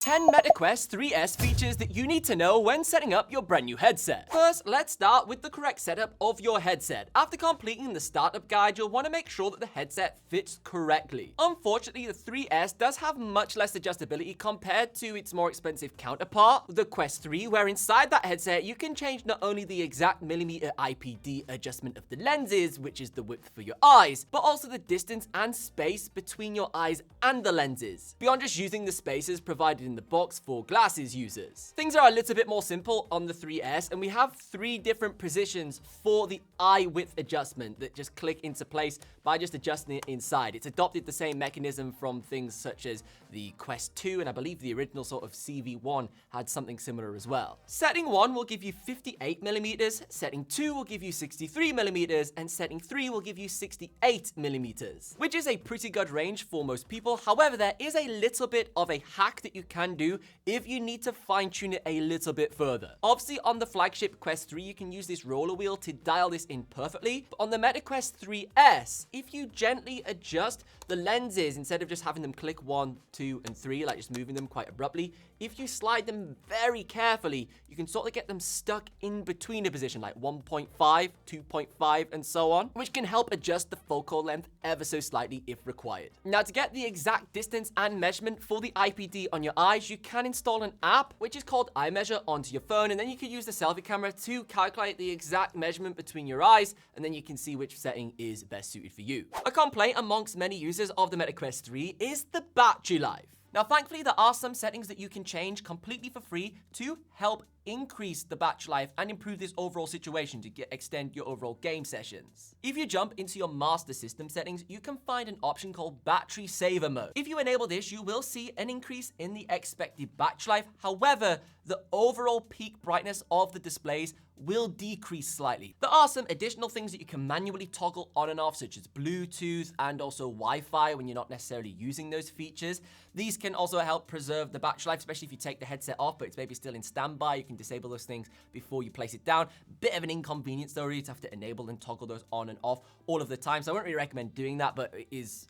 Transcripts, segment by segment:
10 MetaQuest 3S features that you need to know when setting up your brand new headset. First, let's start with the correct setup of your headset. After completing the startup guide, you'll want to make sure that the headset fits correctly. Unfortunately, the 3S does have much less adjustability compared to its more expensive counterpart, the Quest 3, where inside that headset you can change not only the exact millimeter IPD adjustment of the lenses, which is the width for your eyes, but also the distance and space between your eyes and the lenses, beyond just using the spaces provided in the box for glasses users. Things are a little bit more simple on the 3S, and we have 3 different positions for the eye width adjustment that just click into place by just adjusting it inside. It's adopted the same mechanism from things such as the Quest 2, and I believe the original sort of CV1 had something similar as well. Setting 1 will give you 58mm, setting 2 will give you 63mm, and setting 3 will give you 68mm, which is a pretty good range for most people. However, there is a little bit of a hack that you can do if you need to fine-tune it a little bit further. Obviously, on the flagship Quest 3, you can use this roller wheel to dial this in perfectly, but on the MetaQuest 3S, if you gently adjust the lenses instead of just having them click 1, 2, and 3, like just moving them quite abruptly, if you slide them very carefully, you can sort of get them stuck in between a position like 1.5, 2.5, and so on, which can help adjust the focal length ever so slightly if required. Now, to get the exact distance and measurement for the IPD on your eyes, you can install an app which is called iMeasure onto your phone, and then you can use the selfie camera to calculate the exact measurement between your eyes, and then you can see which setting is best suited for you. A complaint amongst many users of the MetaQuest 3 is the battery life. Now, thankfully, there are some settings that you can change completely for free to help increase the battery life and improve this overall situation to extend your overall game sessions. If you jump into your master system settings, you can find an option called battery saver mode. If you enable this, you will see an increase in the expected battery life. However, the overall peak brightness of the displays will decrease slightly. There are some additional things that you can manually toggle on and off, such as Bluetooth and also Wi-Fi when you're not necessarily using those features. These can also help preserve the battery life, especially if you take the headset off, but it's maybe still in standby. You can disable those things before you place it down. Bit of an inconvenience though, really, to have to enable and toggle those on and off all of the time. So I wouldn't really recommend doing that, but it is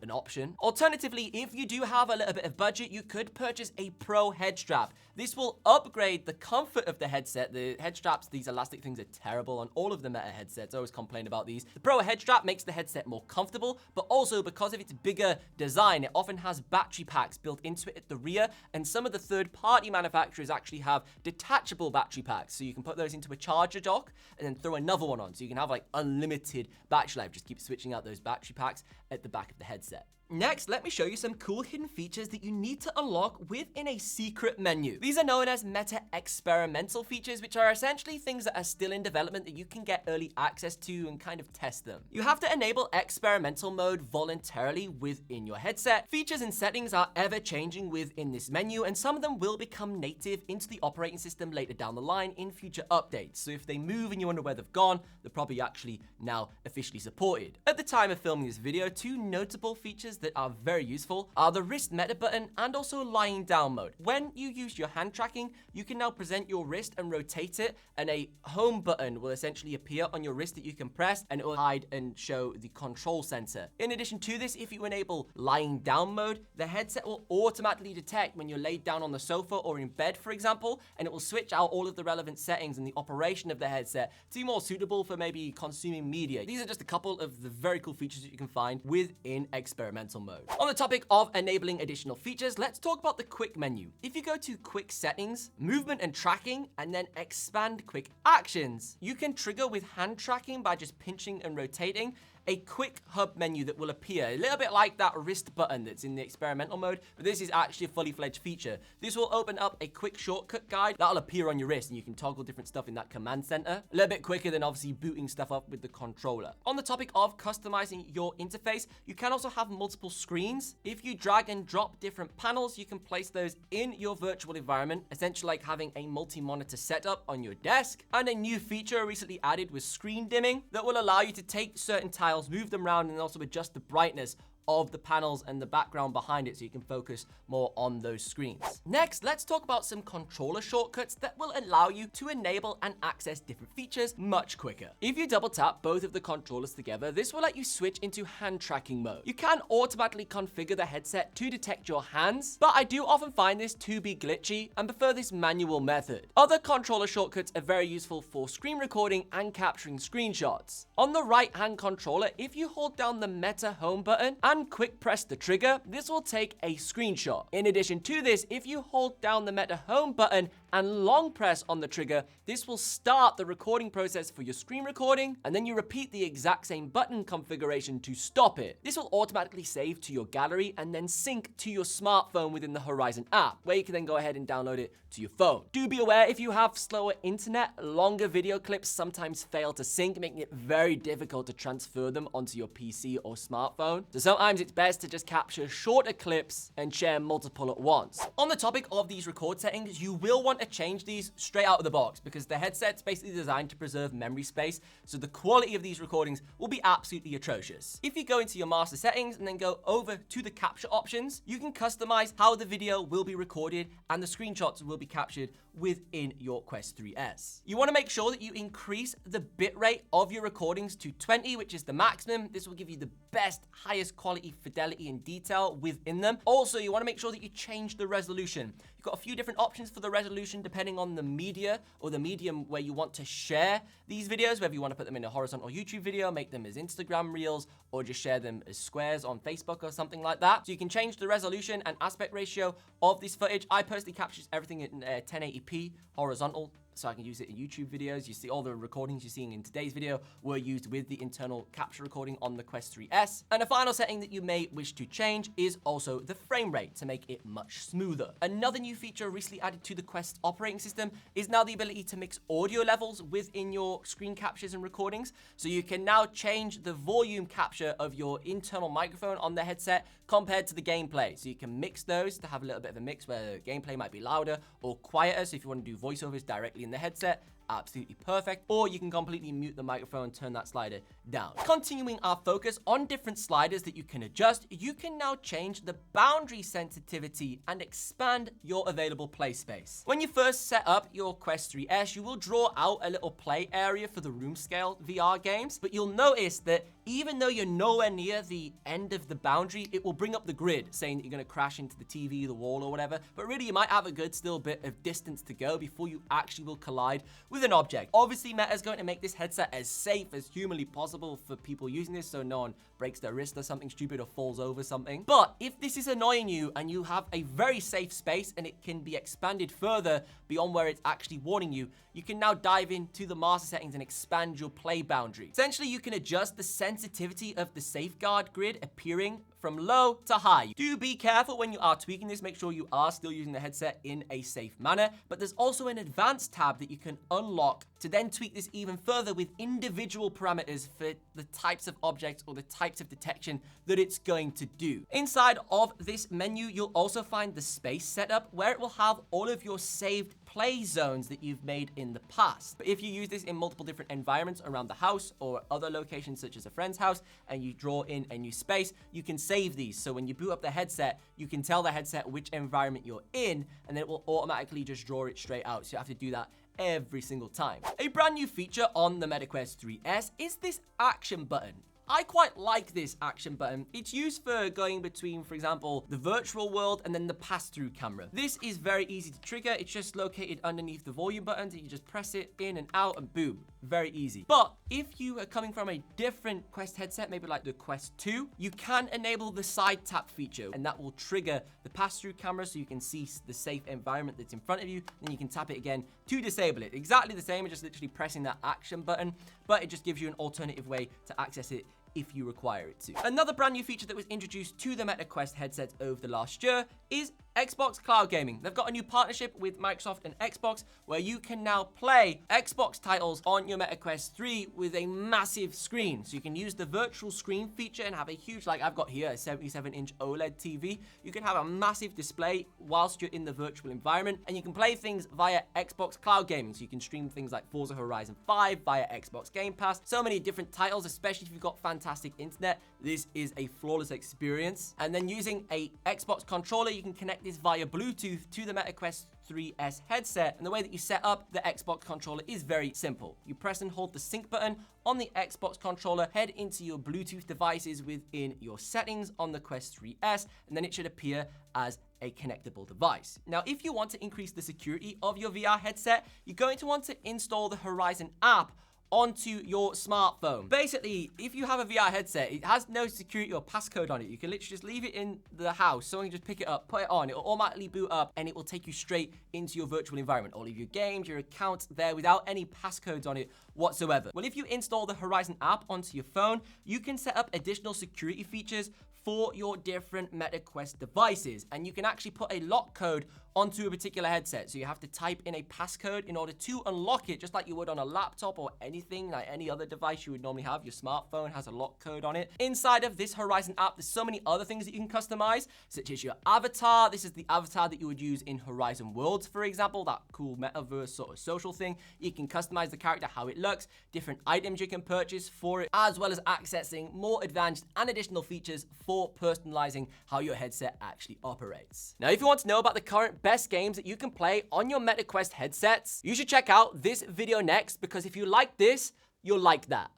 an option. Alternatively, if you do have a little bit of budget, you could purchase a Pro head strap. This will upgrade the comfort of the headset. The head straps, these elastic things, are terrible on all of the Meta headsets. I always complain about these. The Pro head strap makes the headset more comfortable, but also because of its bigger design, it often has battery packs built into it at the rear, and some of the third-party manufacturers actually have detachable battery packs, so you can put those into a charger dock and then throw another one on, so you can have like unlimited battery life. Just keep switching out those battery packs at the back of the headset. Next, let me show you some cool hidden features that you need to unlock within a secret menu. These are known as Meta experimental features, which are essentially things that are still in development that you can get early access to and kind of test them. You have to enable experimental mode voluntarily within your headset. Features and settings are ever changing within this menu, and some of them will become native into the operating system later down the line in future updates. So if they move and you wonder where they've gone, they're probably actually now officially supported. At the time of filming this video, 2 notable features that are very useful are the wrist meta button and also lying down mode. When you use your hand tracking, you can now present your wrist and rotate it, and a home button will essentially appear on your wrist that you can press, and it will hide and show the control center. In addition to this, if you enable lying down mode, the headset will automatically detect when you're laid down on the sofa or in bed, for example, and it will switch out all of the relevant settings and the operation of the headset to be more suitable for maybe consuming media. These are just a couple of the very cool features that you can find within experimental mode. On the topic of enabling additional features, let's talk about the quick menu. If you go to quick settings, movement and tracking, and then expand quick actions, you can trigger with hand tracking by just pinching and rotating a quick hub menu that will appear, a little bit like that wrist button that's in the experimental mode, but this is actually a fully fledged feature. This will open up a quick shortcut guide that'll appear on your wrist, and you can toggle different stuff in that command center. A little bit quicker than obviously booting stuff up with the controller. On the topic of customizing your interface, you can also have multiple screens. If you drag and drop different panels, you can place those in your virtual environment, essentially like having a multi-monitor setup on your desk. And a new feature recently added was screen dimming that will allow you to take certain tiles, move them around, and also adjust the brightness of the panels and the background behind it so you can focus more on those screens. Next, let's talk about some controller shortcuts that will allow you to enable and access different features much quicker. If you double tap both of the controllers together, this will let you switch into hand tracking mode. You can automatically configure the headset to detect your hands, but I do often find this to be glitchy and prefer this manual method. Other controller shortcuts are very useful for screen recording and capturing screenshots. On the right hand controller, if you hold down the Meta home button and quick press the trigger, this will take a screenshot. In addition to this, if you hold down the Meta home button and long press on the trigger, this will start the recording process for your screen recording, and then you repeat the exact same button configuration to stop it. This will automatically save to your gallery and then sync to your smartphone within the Horizon app, where you can then go ahead and download it to your phone. Do be aware, if you have slower internet, longer video clips sometimes fail to sync, making it very difficult to transfer them onto your PC or smartphone. So sometimes it's best to just capture shorter clips and share multiple at once. On the topic of these record settings, you will want to change these straight out of the box because the headset's basically designed to preserve memory space, so the quality of these recordings will be absolutely atrocious. If you go into your master settings and then go over to the capture options, you can customize how the video will be recorded and the screenshots will be captured within your Quest 3S. You want to make sure that you increase the bitrate of your recordings to 20, which is the maximum. This will give you the best, highest quality fidelity and detail within them. Also, you want to make sure that you change the resolution. You've got a few different options for the resolution depending on the media or the medium where you want to share these videos, whether you want to put them in a horizontal YouTube video, make them as Instagram reels, or just share them as squares on Facebook or something like that. So you can change the resolution and aspect ratio of this footage. I personally captures everything in 1080p horizontal, so I can use it in YouTube videos. You see all the recordings you're seeing in today's video were used with the internal capture recording on the Quest 3S. And a final setting that you may wish to change is also the frame rate to make it much smoother. Another new feature recently added to the Quest operating system is now the ability to mix audio levels within your screen captures and recordings. So you can now change the volume capture of your internal microphone on the headset compared to the gameplay. So you can mix those to have a little bit of a mix where the gameplay might be louder or quieter. So if you want to do voiceovers directly in the headset, absolutely perfect. Or you can completely mute the microphone and turn that slider down. Continuing our focus on different sliders that you can adjust, you can now change the boundary sensitivity and expand your available play space. When you first set up your Quest 3S, you will draw out a little play area for the room scale VR games, but you'll notice that even though you're nowhere near the end of the boundary, it will bring up the grid saying that you're going to crash into the TV, the wall, or whatever. But really, you might have a good still bit of distance to go before you actually will collide with an object. Obviously, Meta is going to make this headset as safe as humanly possible for people using this, so no one breaks their wrist or something stupid or falls over something. But if this is annoying you and you have a very safe space and it can be expanded further beyond where it's actually warning you, you can now dive into the master settings and expand your play boundary. Essentially, you can adjust the sensitivity of the safeguard grid appearing from low to high. Do be careful when you are tweaking this. Make sure you are still using the headset in a safe manner. But there's also an advanced tab that you can unlock to then tweak this even further with individual parameters for the types of objects or the types of detection that it's going to do. Inside of this menu, you'll also find the space setup where it will have all of your saved play zones that you've made in the past. But if you use this in multiple different environments around the house or other locations such as a friend's house and you draw in a new space, you can save these. So when you boot up the headset, you can tell the headset which environment you're in and then it will automatically just draw it straight out. So you have to do that every single time. A brand new feature on the MetaQuest 3S is this action button. I quite like this action button. It's used for going between, for example, the virtual world and then the pass-through camera. This is very easy to trigger. It's just located underneath the volume buttons. You just press it in and out and boom, very easy. But if you are coming from a different Quest headset, maybe like the Quest 2, you can enable the side tap feature and that will trigger the pass-through camera so you can see the safe environment that's in front of you. Then you can tap it again to disable it. Exactly the same as just literally pressing that action button, but it just gives you an alternative way to access it if you require it to. Another brand new feature that was introduced to the MetaQuest headsets over the last year is Xbox Cloud Gaming. They've got a new partnership with Microsoft and Xbox where you can now play Xbox titles on your Meta Quest 3 with a massive screen. So you can use the virtual screen feature and have a huge, like I've got here, a 77-inch OLED TV. You can have a massive display whilst you're in the virtual environment, and you can play things via Xbox Cloud Gaming. So you can stream things like Forza Horizon 5 via Xbox Game Pass. So many different titles, especially if you've got fantastic internet. This is a flawless experience. And then using a Xbox controller, you can connect this via Bluetooth to the Meta Quest 3S headset. And the way that you set up the Xbox controller is very simple. You press and hold the sync button on the Xbox controller, head into your Bluetooth devices within your settings on the Quest 3S, and then it should appear as a connectable device. Now, if you want to increase the security of your VR headset, you're going to want to install the Horizon app onto your smartphone. Basically, if you have a VR headset, it has no security or passcode on it. You can literally just leave it in the house. Someone can just pick it up, put it on, it will automatically boot up, and it will take you straight into your virtual environment. All of your games, your accounts there without any passcodes on it whatsoever. Well, if you install the Horizon app onto your phone, you can set up additional security features for your different Meta Quest devices, and you can actually put a lock code onto a particular headset. So you have to type in a passcode in order to unlock it, just like you would on a laptop or anything, like any other device you would normally have. Your smartphone has a lock code on it. Inside of this Horizon app, there's so many other things that you can customize, such as your avatar. This is the avatar that you would use in Horizon Worlds, for example, that cool metaverse sort of social thing. You can customize the character, how it looks, different items you can purchase for it, as well as accessing more advanced and additional features for personalizing how your headset actually operates. Now, if you want to know about the current best games that you can play on your Meta Quest headsets, you should check out this video next, because if you like this, you'll like that.